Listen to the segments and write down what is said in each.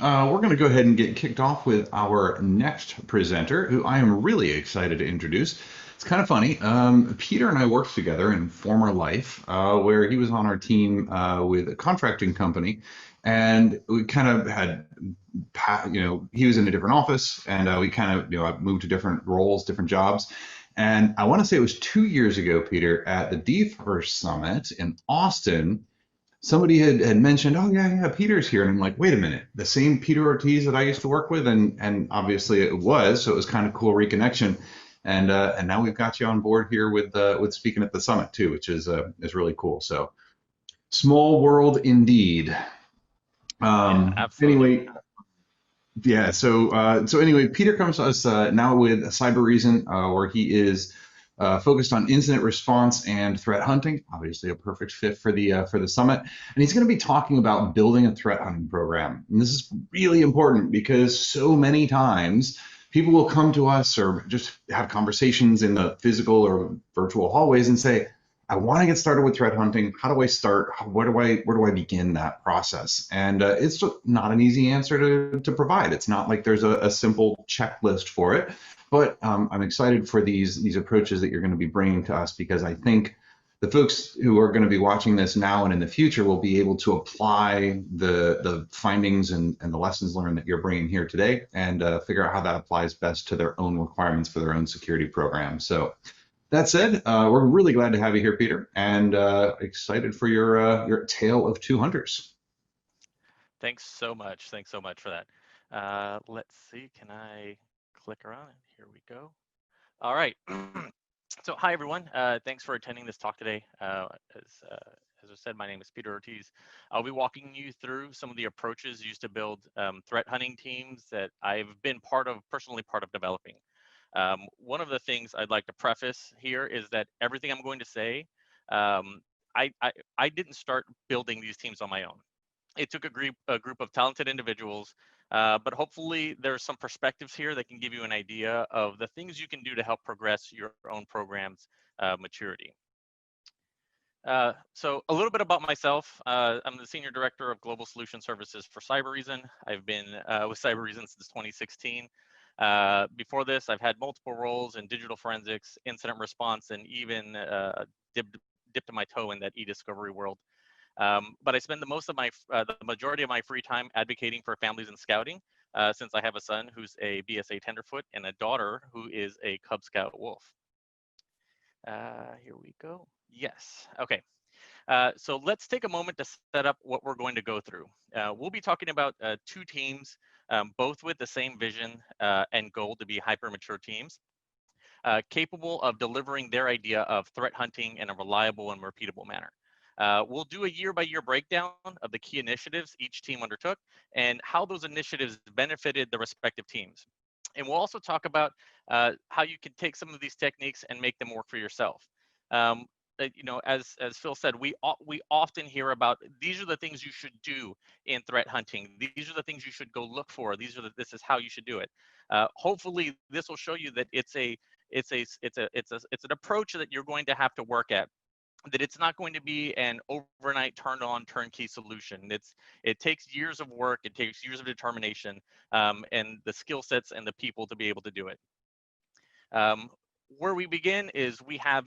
We're going to go ahead and get kicked off with our next presenter, who I am really excited to introduce. It's kind of funny. Peter and I worked together in former life, where he was on our team with a contracting company, and we kind of had, he was in a different office, and we kind of, moved to different roles, different jobs. And I want to say it was 2 years ago, Peter, at the D1st Summit in Austin. Somebody had mentioned, oh yeah, Peter's here, and I'm like, wait a minute, the same Peter Ortiz that I used to work with, and obviously it was, so it was kind of cool reconnection, and now we've got you on board here with speaking at the summit too, which is really cool. So small world indeed. Yeah, absolutely. Anyway, yeah. So anyway, Peter comes to us now with a cyber reason, where he is focused on incident response and threat hunting. Obviously, a perfect fit for the summit. And he's going to be talking about building a threat hunting program. And this is really important because so many times people will come to us or just have conversations in the physical or virtual hallways and say, I want to get started with threat hunting. How do I start? Where do I begin that process? And it's just not an easy answer to provide. It's not like there's a simple checklist for it. But I'm excited for these approaches that you're going to be bringing to us because I think the folks who are going to be watching this now and in the future will be able to apply the findings and the lessons learned that you're bringing here today and figure out how that applies best to their own requirements for their own security program. So that said, we're really glad to have you here, Peter, and excited for your tale of two hunters. Thanks so much. Thanks so much for that. Let's see, can I click around? Here we go. All right. So hi, everyone. Thanks for attending this talk today. As I said, my name is Peter Ortiz. I'll be walking you through some of the approaches used to build threat hunting teams that I've been personally part of developing. One of the things I'd like to preface here is that everything I'm going to say, um, I didn't start building these teams on my own. It took a group of talented individuals, but hopefully there's some perspectives here that can give you an idea of the things you can do to help progress your own program's maturity. So a little bit about myself. I'm the Senior Director of Global Solution Services for CyberReason. I've been with CyberReason since 2016. Before this, I've had multiple roles in digital forensics, incident response, and even dipped my toe in that e-discovery world. But I spend the majority of my free time advocating for families in scouting, since I have a son who's a BSA tenderfoot and a daughter who is a Cub Scout wolf. Here we go. Yes. Okay. So let's take a moment to set up what we're going to go through. We'll be talking about two teams, both with the same vision and goal to be hyper mature teams, capable of delivering their idea of threat hunting in a reliable and repeatable manner. We'll do a year-by-year breakdown of the key initiatives each team undertook and how those initiatives benefited the respective teams. And we'll also talk about how you can take some of these techniques and make them work for yourself. Um, as Phil said, we often hear about these are the things you should do in threat hunting. These are the things you should go look for. This is how you should do it. Hopefully, this will show you that it's an approach that you're going to have to work at, that it's not going to be an overnight turned on turnkey solution. It takes years of work, it takes years of determination, and the skill sets and the people to be able to do it. Where we begin is we have,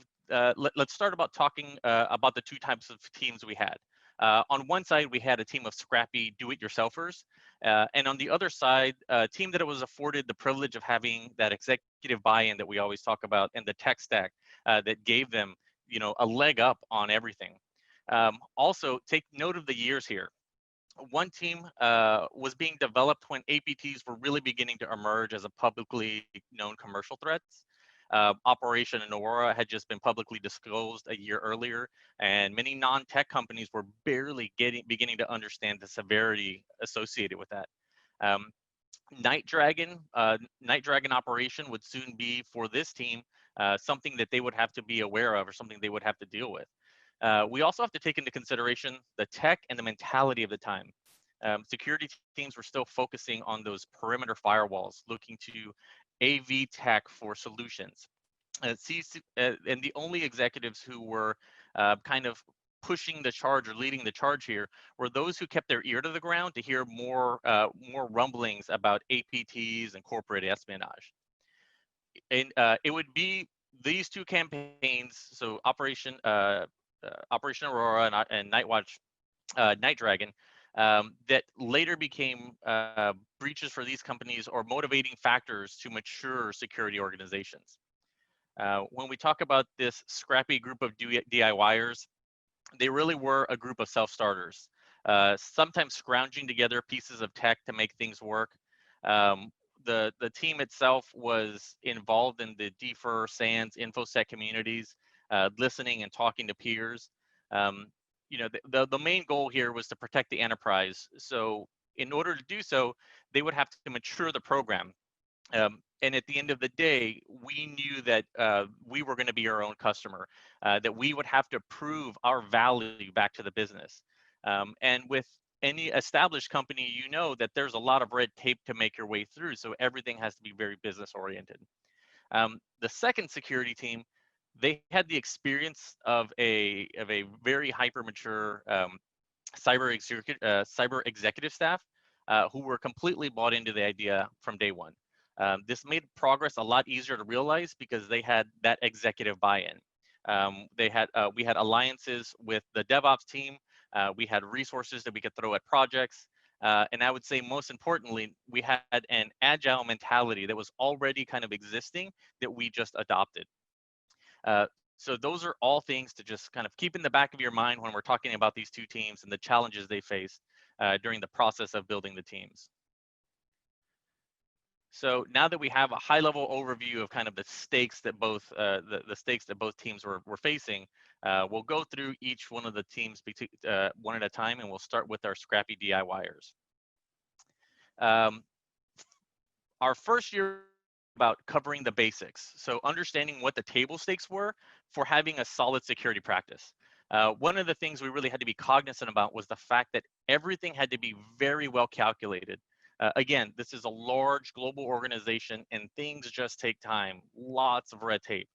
let's start about talking about the two types of teams we had. On one side, we had a team of scrappy do-it-yourselfers, and on the other side, a team that was afforded the privilege of having that executive buy-in that we always talk about and the tech stack that gave them, a leg up on everything. Also, take note of the years here. One team was being developed when APTs were really beginning to emerge as a publicly known commercial threats. Operation Aurora had just been publicly disclosed a year earlier, and many non-tech companies were barely beginning to understand the severity associated with that. Um, Night Dragon operation would soon be for this team something that they would have to be aware of or something they would have to deal with. We also have to take into consideration the tech and the mentality of the time. Security teams were still focusing on those perimeter firewalls, looking to AV tech for solutions. And the only executives who were kind of pushing the charge or leading the charge here were those who kept their ear to the ground to hear more rumblings about APTs and corporate espionage. And it would be these two campaigns, so Operation Aurora and Night Dragon, that later became breaches for these companies or motivating factors to mature security organizations. When we talk about this scrappy group of DIYers, they really were a group of self-starters, sometimes scrounging together pieces of tech to make things work. The team itself was involved in the DFIR, SANS, InfoSec communities, listening and talking to peers. Um, the main goal here was to protect the enterprise. So in order to do so, they would have to mature the program. And at the end of the day, we knew that we were going to be our own customer, that we would have to prove our value back to the business. And with any established company, you know that there's a lot of red tape to make your way through. So everything has to be very business oriented. The second security team, they had the experience of a very hyper mature cyber executive staff who were completely bought into the idea from day one. This made progress a lot easier to realize because they had that executive buy-in. We had alliances with the DevOps team. We had resources that we could throw at projects. And I would say most importantly, we had an agile mentality that was already kind of existing that we just adopted. Uh, so those are all things to just kind of keep in the back of your mind when we're talking about these two teams and the challenges they faced during the process of building the teams. So now that we have a high-level overview of kind of the stakes that both the stakes that both teams were facing, we'll go through each one of the teams one at a time, and we'll start with our scrappy DIYers. Our first year about covering the basics, so understanding what the table stakes were for having a solid security practice. One of the things we really had to be cognizant about was the fact that everything had to be very well calculated. Again, this is a large global organization and things just take time, lots of red tape.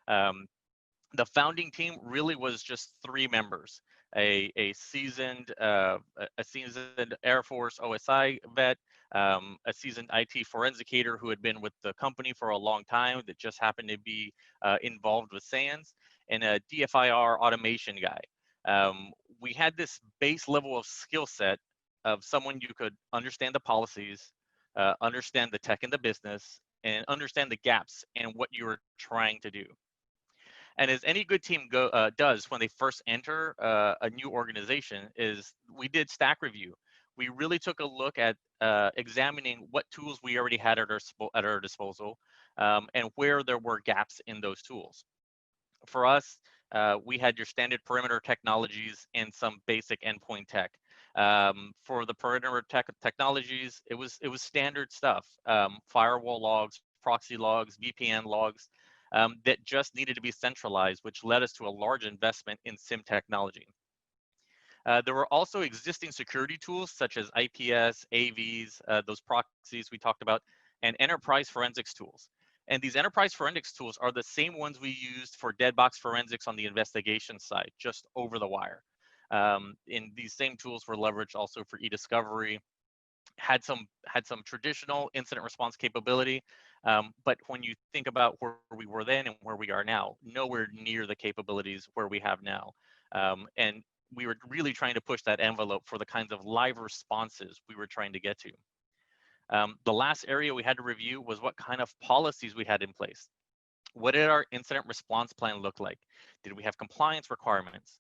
The founding team really was just 3 members, a seasoned Air Force OSI vet, a seasoned IT forensicator who had been with the company for a long time that just happened to be involved with SANS, and a DFIR automation guy. We had this base level of skill set of someone you could understand the policies, understand the tech in the business, and understand the gaps in what you were trying to do. And as any good team does when they first enter a new organization is we did stack review. We really took a look at examining what tools we already had at our disposal and where there were gaps in those tools. For us, we had your standard perimeter technologies and some basic endpoint tech. For the perimeter technologies, it was standard stuff: firewall logs, proxy logs, VPN logs that just needed to be centralized, which led us to a large investment in SIM technology. There were also existing security tools such as IPS, AVs, those proxies we talked about, and enterprise forensics tools. And these enterprise forensics tools are the same ones we used for dead box forensics on the investigation side, just over the wire. And these same tools were leveraged also for e-discovery, had some traditional incident response capability, but when you think about where we were then and where we are now, nowhere near the capabilities where we have now. And we were really trying to push that envelope for the kinds of live responses we were trying to get to. The last area we had to review was what kind of policies we had in place. What did our incident response plan look like? Did we have compliance requirements?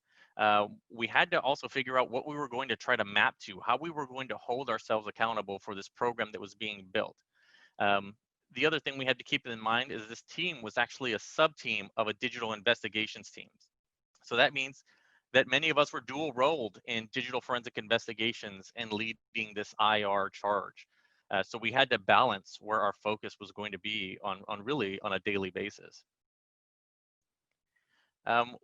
We had to also figure out what we were going to try to map to, how we were going to hold ourselves accountable for this program that was being built. The other thing we had to keep in mind is this team was actually a sub-team of a digital investigations team. So that means that many of us were dual rolled in digital forensic investigations and leading this IR charge. So we had to balance where our focus was going to be on really on a daily basis.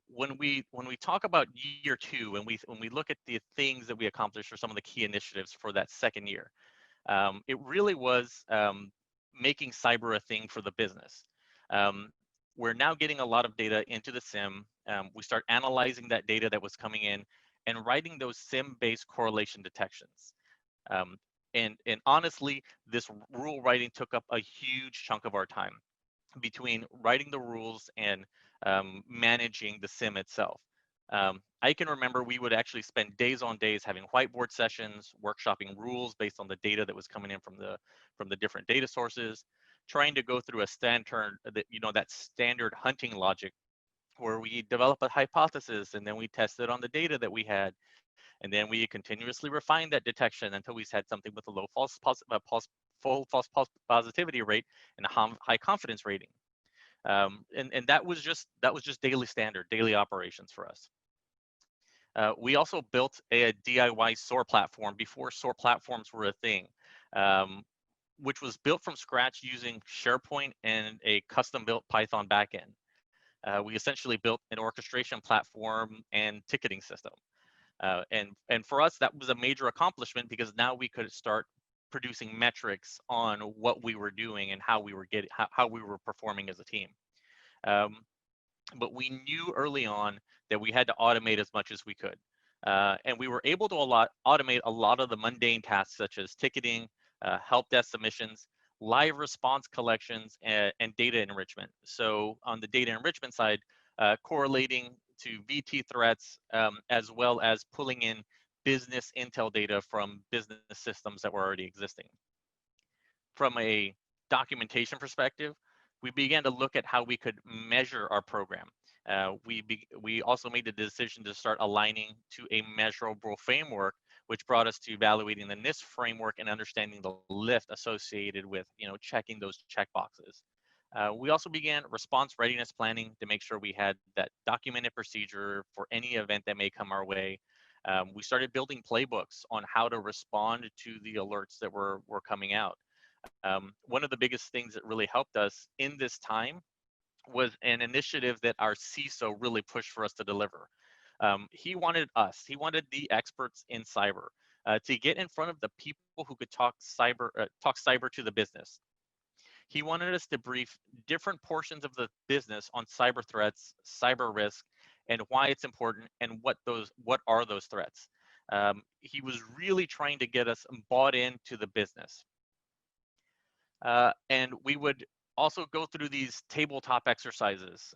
When we talk about year 2 and when we look at the things that we accomplished or some of the key initiatives for that second year, it really was making cyber a thing for the business. we're now getting a lot of data into the SIM. We start analyzing that data that was coming in and writing those SIM-based correlation detections. Um, and honestly, this rule writing took up a huge chunk of our time between writing the rules and managing the SIM itself. I can remember we would actually spend days on days having whiteboard sessions, workshopping rules based on the data that was coming in from the different data sources, trying to go through a standard that standard hunting logic where we develop a hypothesis and then we test it on the data that we had, and then we continuously refine that detection until we had something with a low full false positivity rate and a high confidence rating. And that was just daily standard, daily operations for us. We also built a DIY SOAR platform before SOAR platforms were a thing, um, which was built from scratch using SharePoint and a custom-built Python backend. We essentially built an orchestration platform and ticketing system. And for us, that was a major accomplishment because now we could start producing metrics on what we were doing and how we were how we were performing as a team. Um, but we knew early on that we had to automate as much as we could. And we were able to automate a lot of the mundane tasks such as ticketing, help desk submissions, live response collections, and data enrichment. So on the data enrichment side, correlating to VT threats, as well as pulling in business intel data from business systems that were already existing. From a documentation perspective, we began to look at how we could measure our program. We also made the decision to start aligning to a measurable framework, which brought us to evaluating the NIST framework and understanding the lift associated with checking those checkboxes. We also began response readiness planning to make sure we had that documented procedure for any event that may come our way. We started building playbooks on how to respond to the alerts that were coming out. One of the biggest things that really helped us in this time was an initiative that our CISO really pushed for us to deliver. He wanted the experts in cyber to get in front of the people who could talk cyber to the business. He wanted us to brief different portions of the business on cyber threats, cyber risk, and why it's important and what are those threats. He was really trying to get us bought into the business. And we would also go through these tabletop exercises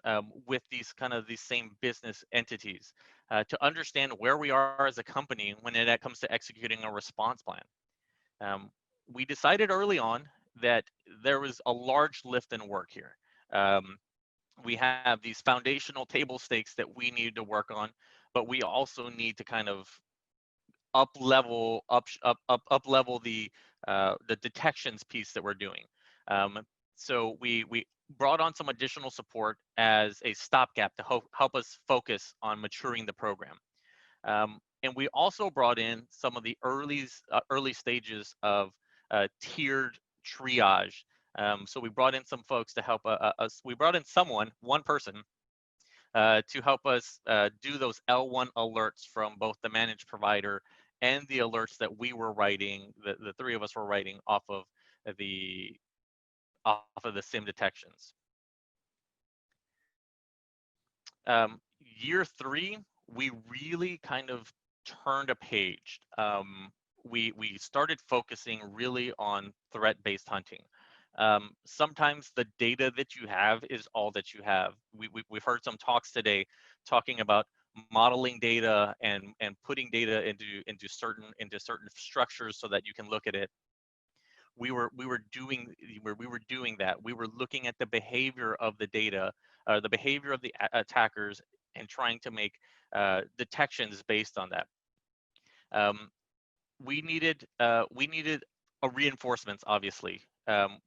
with these same business entities to understand where we are as a company when it comes to executing a response plan. We decided early on that there was a large lift in work here. We have these foundational table stakes that we need to work on, but we also need to kind of up level the detections piece that we're doing. So we brought on some additional support as a stopgap to help us focus on maturing the program. And we also brought in some of the early stages of tiered triage. So we brought in some folks to help us. We brought in one person, to help us do those L1 alerts from both the managed provider and the alerts that we were writing, the three of us were writing off of the SIM detections. Year 3, we really kind of turned a page. We started focusing really on threat-based hunting. Sometimes the data that you have is all that you have. We've heard some talks today talking about modeling data and putting data into certain structures so that you can look at it. We were doing that. We were looking at the behavior of the data, the behavior of the attackers, and trying to make detections based on that. We needed reinforcements, obviously.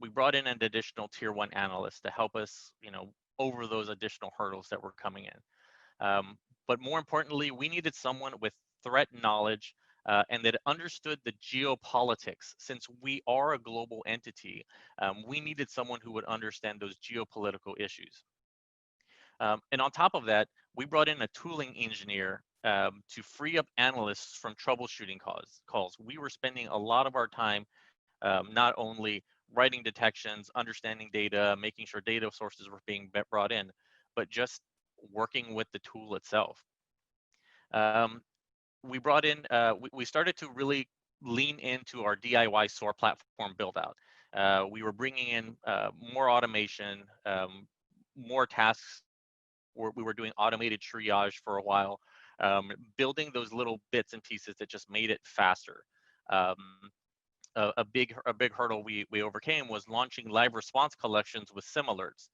We brought in an additional tier 1 analyst to help us, over those additional hurdles that were coming in. But more importantly, we needed someone with threat knowledge and that understood the geopolitics. Since we are a global entity, we needed someone who would understand those geopolitical issues. And on top of that, we brought in a tooling engineer to free up analysts from troubleshooting calls. We were spending a lot of our time not only writing detections, understanding data, making sure data sources were being brought in, but just working with the tool itself. Um, we brought in, we started to really lean into our DIY SOAR platform build out. We were bringing in more automation, more tasks. We were doing automated triage for a while, building those little bits and pieces that just made it faster. Um, a big hurdle we overcame was launching live response collections with sim alerts.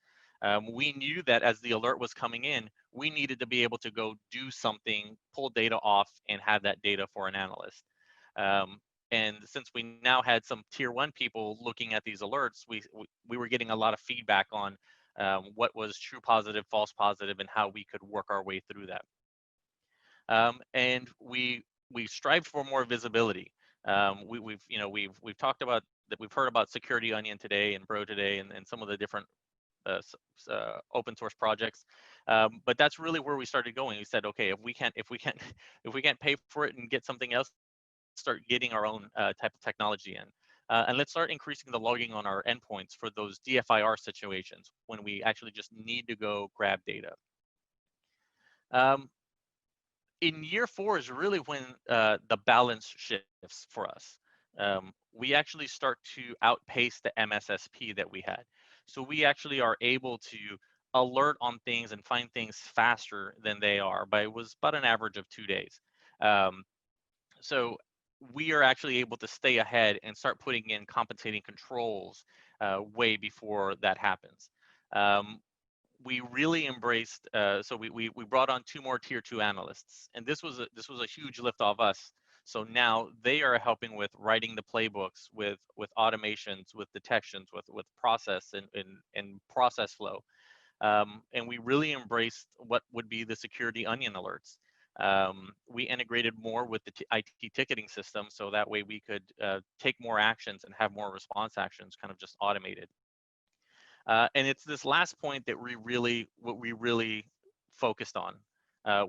We knew that as the alert was coming in, we needed to be able to go do something, pull data off, and have that data for an analyst. Um, and since we now had some tier one people looking at these alerts, we were getting a lot of feedback on what was true positive, false positive, and how we could work our way through that. And we strived for more visibility. We've talked about that. We've heard about Security Onion today and Bro today, and some of the different open source projects. But that's really where we started going. We said, okay, if we can't pay for it and get something else, start getting our own type of technology in. And let's start increasing the logging on our endpoints for those DFIR situations when we actually just need to go grab data. In year 4 is really when the balance shifts for us. We actually start to outpace the MSSP that we had. So we actually are able to alert on things and find things faster than they are, but it was about an average of 2 days. So we are actually able to stay ahead and start putting in compensating controls way before that happens. We really embraced, so we brought on 2 more tier 2 analysts, and this was a huge lift off us. So now they are helping with writing the playbooks, with automations, with detections, with process and process flow. And we really embraced what would be the security onion alerts. We integrated more with the IT ticketing system, so that way we could take more actions and have more response actions kind of just automated. And it's this last point that we really focused on.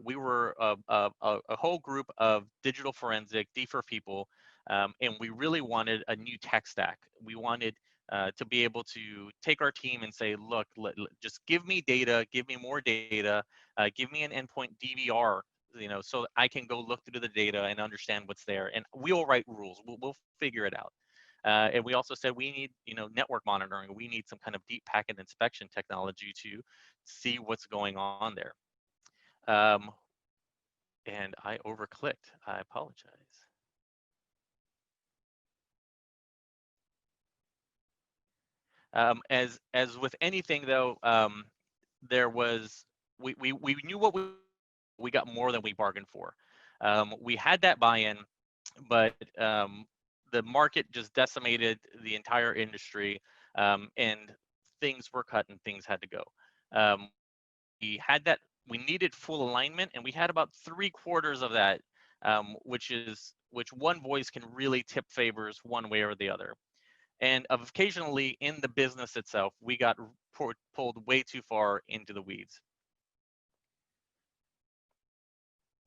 We were a whole group of digital forensic DFIR people, and we really wanted a new tech stack. We wanted to be able to take our team and say, look, just give me data, give me more data, give me an endpoint DVR, so I can go look through the data and understand what's there. And we'll write rules. We'll figure it out. And we also said we need, network monitoring. We need some kind of deep packet inspection technology to see what's going on there. And I overclicked. I apologize. As with anything though, there was we knew what we got more than we bargained for. We had that buy-in, but the market just decimated the entire industry, and things were cut and things had to go. We had that. We needed full alignment, and we had about 3/4 of that, which one voice can really tip favors one way or the other. And occasionally in the business itself, we got pulled way too far into the weeds.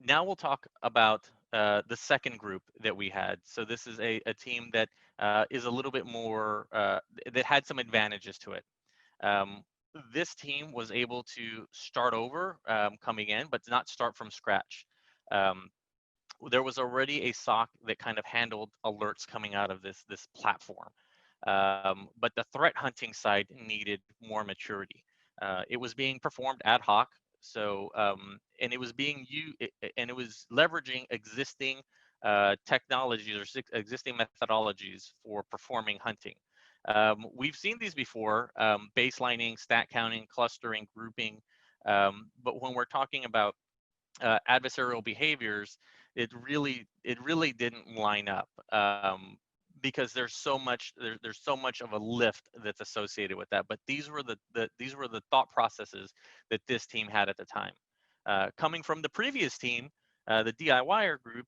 Now we'll talk about the second group that we had. So this is a team that is a little bit more, that had some advantages to it. This team was able to start over coming in, but not start from scratch. There was already a SOC that kind of handled alerts coming out of this platform. But the threat hunting side needed more maturity. It was being performed ad hoc, so and it was leveraging existing technologies or existing methodologies for performing hunting. We've seen these before: baselining, stat counting, clustering, grouping. But when we're talking about adversarial behaviors, it really didn't line up. Because there's so much of a lift that's associated with that. But these were the thought processes that this team had at the time. Coming from the previous team, the DIYer group,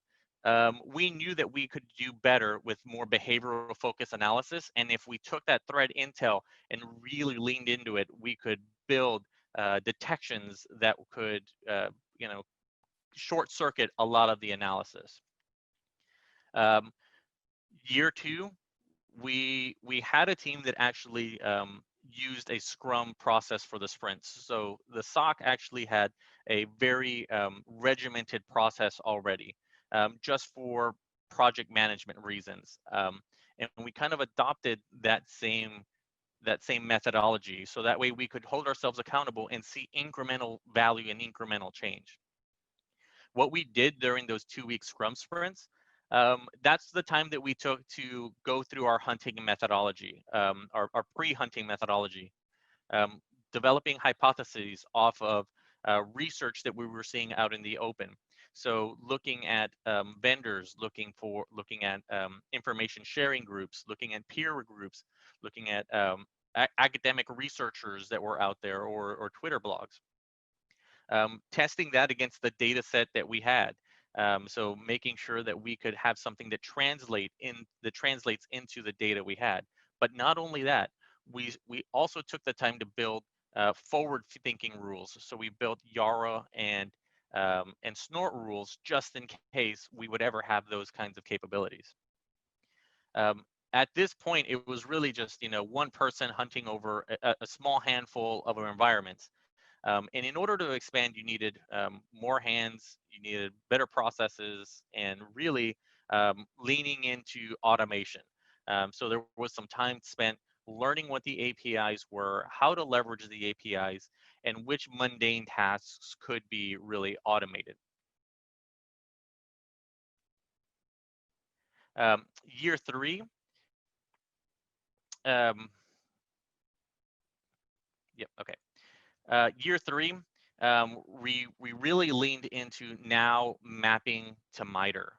we knew that we could do better with more behavioral focus analysis. And if we took that threat intel and really leaned into it, we could build detections that could short circuit a lot of the analysis. Year 2, we had a team that actually used a Scrum process for the sprints. So the SOC actually had a very regimented process already, just for project management reasons. And we kind of adopted that same methodology, so that way we could hold ourselves accountable and see incremental value and incremental change. What we did during those 2 week Scrum sprints, that's the time that we took to go through our hunting methodology, our pre-hunting methodology, um, developing hypotheses off of research that we were seeing out in the open. So looking at vendors, looking at information sharing groups, looking at peer groups, looking at academic researchers that were out there, or Twitter blogs, testing that against the data set that we had. So making sure that we could have something that translates into the data we had. But not only that, we also took the time to build forward-thinking rules. So we built Yara and Snort rules just in case we would ever have those kinds of capabilities. At this point, it was really just one person hunting over a small handful of our environments. And in order to expand, you needed more hands, you needed better processes, and really leaning into automation. So there was some time spent learning what the APIs were, how to leverage the APIs, and which mundane tasks could be really automated. Year three, um, yep, okay. Year three, we really leaned into now mapping to MITRE.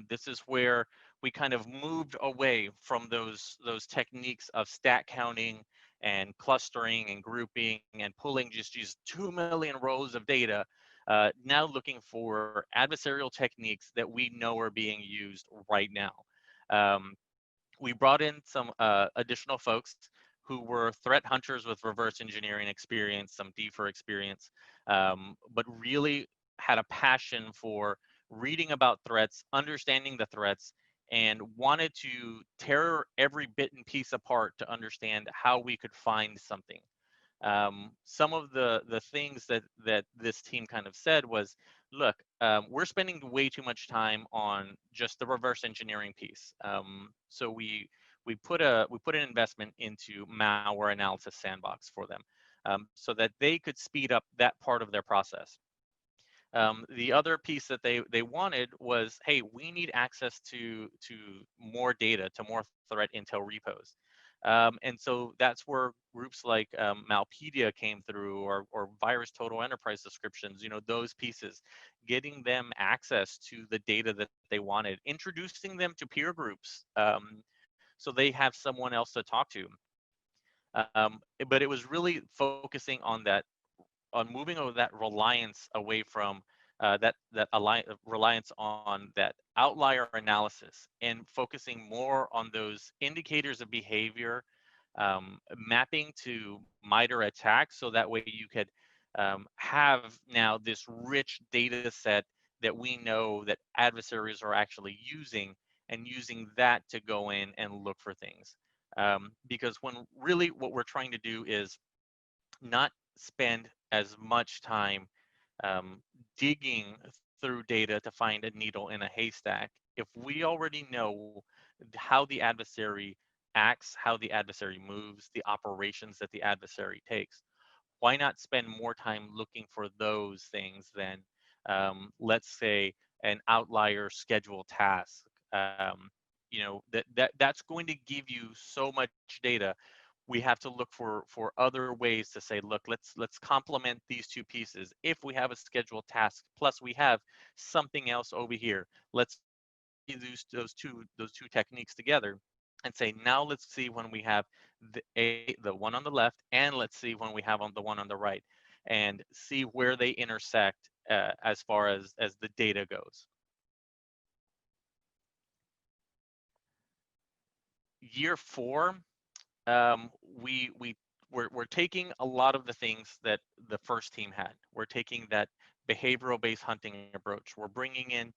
This is where we kind of moved away from those techniques of stat counting and clustering and grouping and pulling just 2 million rows of data. Now looking for adversarial techniques that we know are being used right now. We brought in some additional folks who were threat hunters with reverse engineering experience, some DFIR experience, but really had a passion for reading about threats, understanding the threats, and wanted to tear every bit and piece apart to understand how we could find something. Some of the things that this team kind of said was, look, we're spending way too much time on just the reverse engineering piece. So we put an investment into malware analysis sandbox for them, so that they could speed up that part of their process. The other piece that they wanted was, hey, we need access to more data, to more threat intel repos. And so that's where groups like Malpedia came through, or Virus Total Enterprise Descriptions, those pieces, getting them access to the data that they wanted, introducing them to peer groups, so they have someone else to talk to. But it was really focusing on that, on moving over that reliance away from reliance on that outlier analysis, and focusing more on those indicators of behavior, mapping to MITRE attacks, so that way you could have now this rich data set that we know that adversaries are actually using, and using that to go in and look for things. Because when really what we're trying to do is not spend as much time um, digging through data to find a needle in a haystack. If we already know how the adversary acts, how the adversary moves, the operations that the adversary takes, why not spend more time looking for those things than, let's say, an outlier schedule task? That's going to give you so much data. We have to look for other ways to say, look, let's complement these two pieces. If we have a scheduled task plus we have something else over here, let's use those two techniques together and say, now let's see when we have the one on the left, and let's see when we have on the one on the right, and see where they intersect, as far as the data goes. Year four, um, we we we're taking a lot of the things that the first team had. We're taking that behavioral based hunting approach. We're bringing in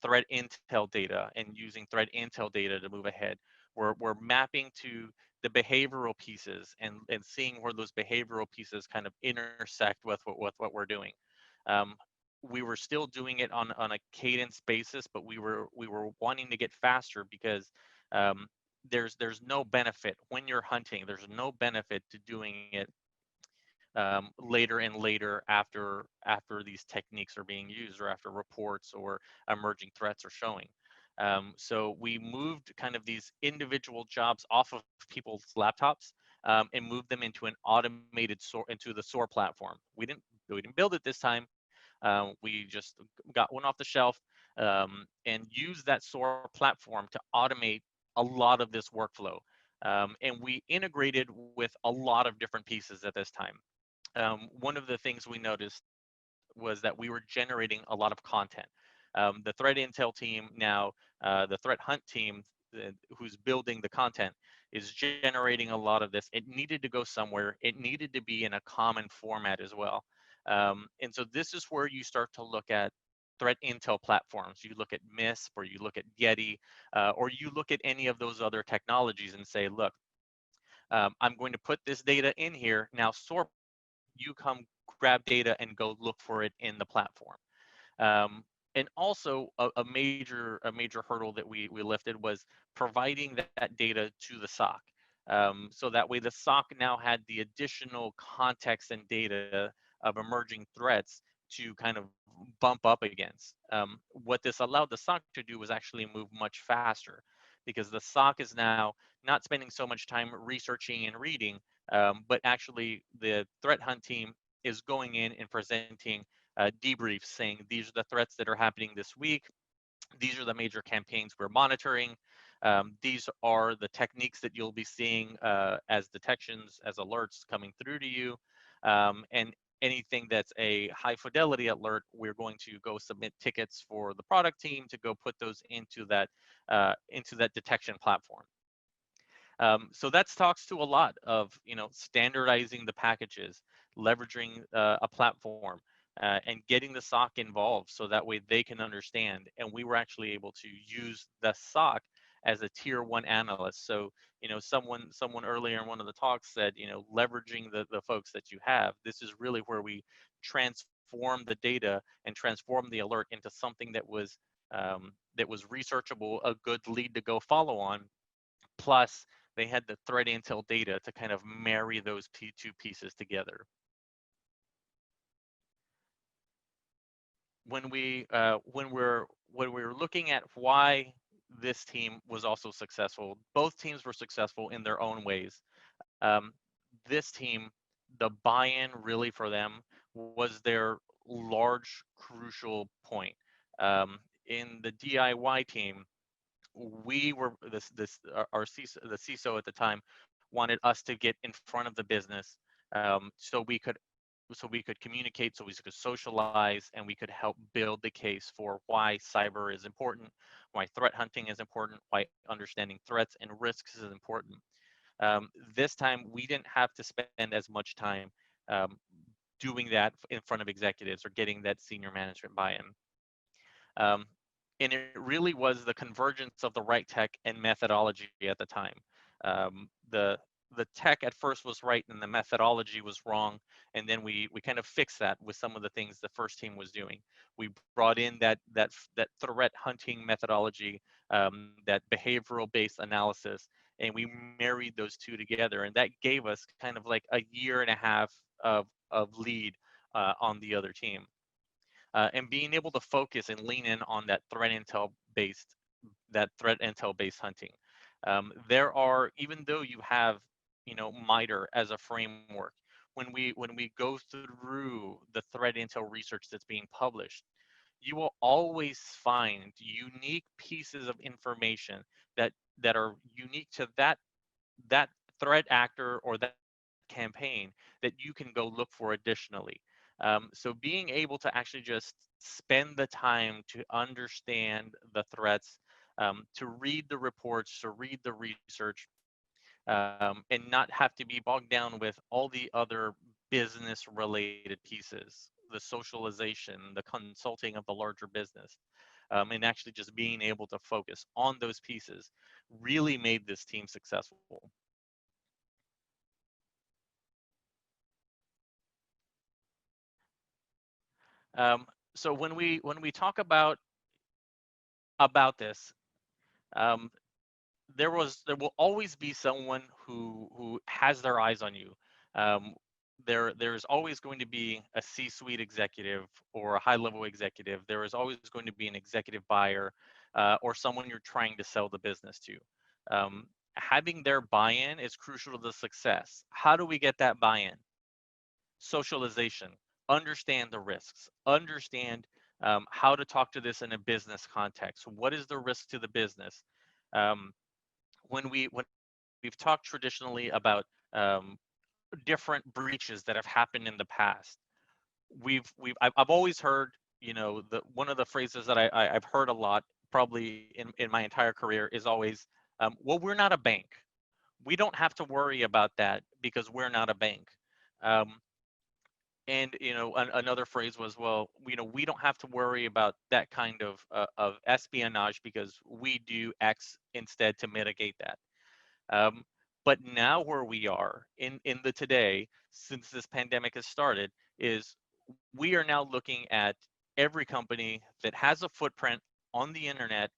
threat intel data and using threat intel data to move ahead. We're mapping to the behavioral pieces and seeing where those behavioral pieces kind of intersect with what we're doing. Um, we were still doing it on a cadence basis, but we were wanting to get faster because um, there's no benefit when you're hunting. There's no benefit to doing it later and later after these techniques are being used or after reports or emerging threats are showing. So we moved kind of these individual jobs off of people's laptops and moved them into an automated into the SOAR platform. We didn't build it this time. We just got one off the shelf and used that SOAR platform to automate a lot of this workflow. And we integrated with a lot of different pieces at this time. One of the things we noticed was that we were generating a lot of content. The threat intel team now, the threat hunt team who's building the content is generating a lot of this. It needed to go somewhere. It needed to be in a common format as well. And so this is where you start to look at threat intel platforms. You look at MISP or you look at Getty or you look at any of those other technologies and say, look, I'm going to put this data in here. Now, SOAR, you come grab data and go look for it in the platform. Um, and also a major hurdle that we lifted was providing that data to the SOC. So that way the SOC now had the additional context and data of emerging threats to kind of bump up against. What this allowed the SOC to do was actually move much faster because the SOC is now not spending so much time researching and reading, but actually the threat hunt team is going in and presenting debriefs saying these are the threats that are happening this week. These are the major campaigns we're monitoring. These are the techniques that you'll be seeing as detections, as alerts coming through to you. And anything that's a high fidelity alert, we're going to go submit tickets for the product team to go put those into that detection platform. So that talks to a lot of standardizing the packages, leveraging a platform, and getting the SOC involved so that way they can understand. And we were actually able to use the SOC as a tier one analyst. So someone earlier in one of the talks said leveraging the folks that you have. This is really where we transform the data and transform the alert into something that was researchable, a good lead to go follow on. Plus, they had the threat intel data to kind of marry those two pieces together. When we're looking at why this team was also successful, both teams were successful in their own ways. Um, this team, the buy-in really for them was their large crucial point. In the DIY team, we were our CISO at the time wanted us to get in front of the business, so we could communicate, so we could socialize, and we could help build the case for why cyber is important, why threat hunting is important, why understanding threats and risks is important. This time we didn't have to spend as much time um, doing that in front of executives or getting that senior management buy-in. Um, and it really was the convergence of the right tech and methodology at the time. The tech at first was right and the methodology was wrong, and then we kind of fixed that with some of the things the first team was doing. We brought in that threat hunting methodology, that behavioral based analysis, and we married those two together, and that gave us kind of like a year and a half of lead on the other team, and being able to focus and lean in on that threat intel based hunting. There are, even though you have MITRE as a framework, when we go through the threat intel research that's being published, you will always find unique pieces of information that are unique to that threat actor or that campaign that you can go look for additionally. So being able to actually just spend the time to understand the threats, to read the reports, to read the research, and not have to be bogged down with all the other business related pieces, the socialization, the consulting of the larger business. and actually just being able to focus on those pieces really made this team successful. Um, so when we talk about this, um, there will always be someone who has their eyes on you. Um, there's always going to be a C-suite executive or a high-level executive. There is always going to be an executive buyer or someone you're trying to sell the business to. Having their buy-in is crucial to the success. How do we get that buy-in? Socialization. Understand the risks. Understand how to talk to this in a business context. What is the risk to the business? Um, when we've talked traditionally about um, different breaches that have happened in the past, I've always heard, the one of the phrases that I've heard a lot, probably in my entire career, is always, well, we're not a bank. We don't have to worry about that because we're not a bank. Um, and another phrase was, well, we don't have to worry about that kind of espionage because we do X instead to mitigate that. Um, but now where we are in the today, since this pandemic has started, is we are now looking at every company that has a footprint on the internet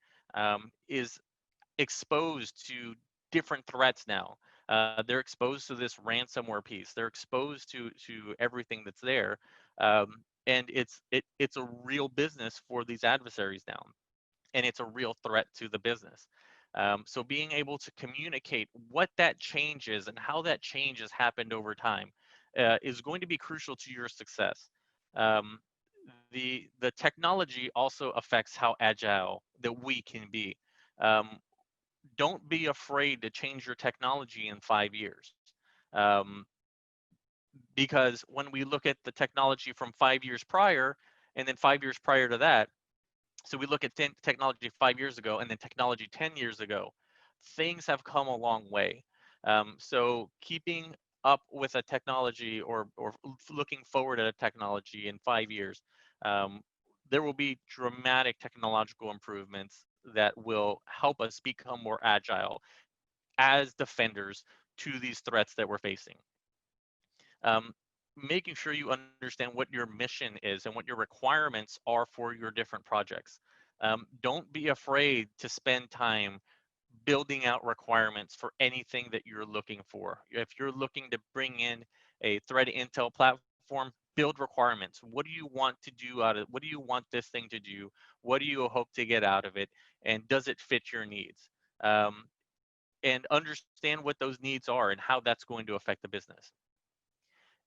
is exposed to different threats now. They're exposed to this ransomware piece. They're exposed to everything that's there, and it's a real business for these adversaries now, and it's a real threat to the business. So being able to communicate what that change is and how that change has happened over time is going to be crucial to your success. Um, the technology also affects how agile that we can be. Um, don't be afraid to change your technology in 5 years. Um, because when we look at the technology from 5 years prior, and then 5 years prior to that, so we look at technology 5 years ago and then technology 10 years ago, things have come a long way. So keeping up with a technology or looking forward at a technology in 5 years, um, there will be dramatic technological improvements that will help us become more agile as defenders to these threats that we're facing. Um, Making sure you understand what your mission is and what your requirements are for your different projects. Don't be afraid to spend time building out requirements for anything that you're looking for. If you're looking to bring in a threat intel platform, build requirements. What do you want to do out of, what do you want this thing to do? What do you hope to get out of it? And does it fit your needs? Um, and understand what those needs are and how that's going to affect the business,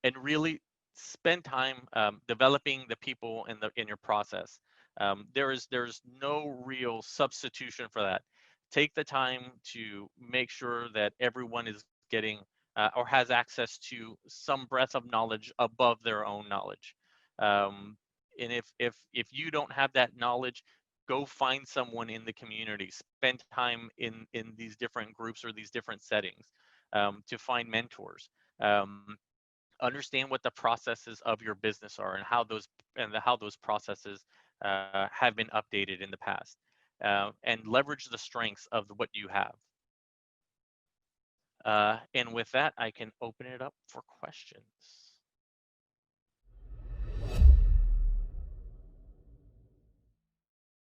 and really spend time developing the people in your process. There's no real substitution for that. Take the time to make sure that everyone is getting or has access to some breadth of knowledge above their own knowledge. Um, and if you don't have that knowledge, go find someone in the community. Spend time in these different groups or these different settings to find mentors. Understand what the processes of your business are and how those processes have been updated in the past, and leverage the strengths of what you have. And with that, I can open it up for questions.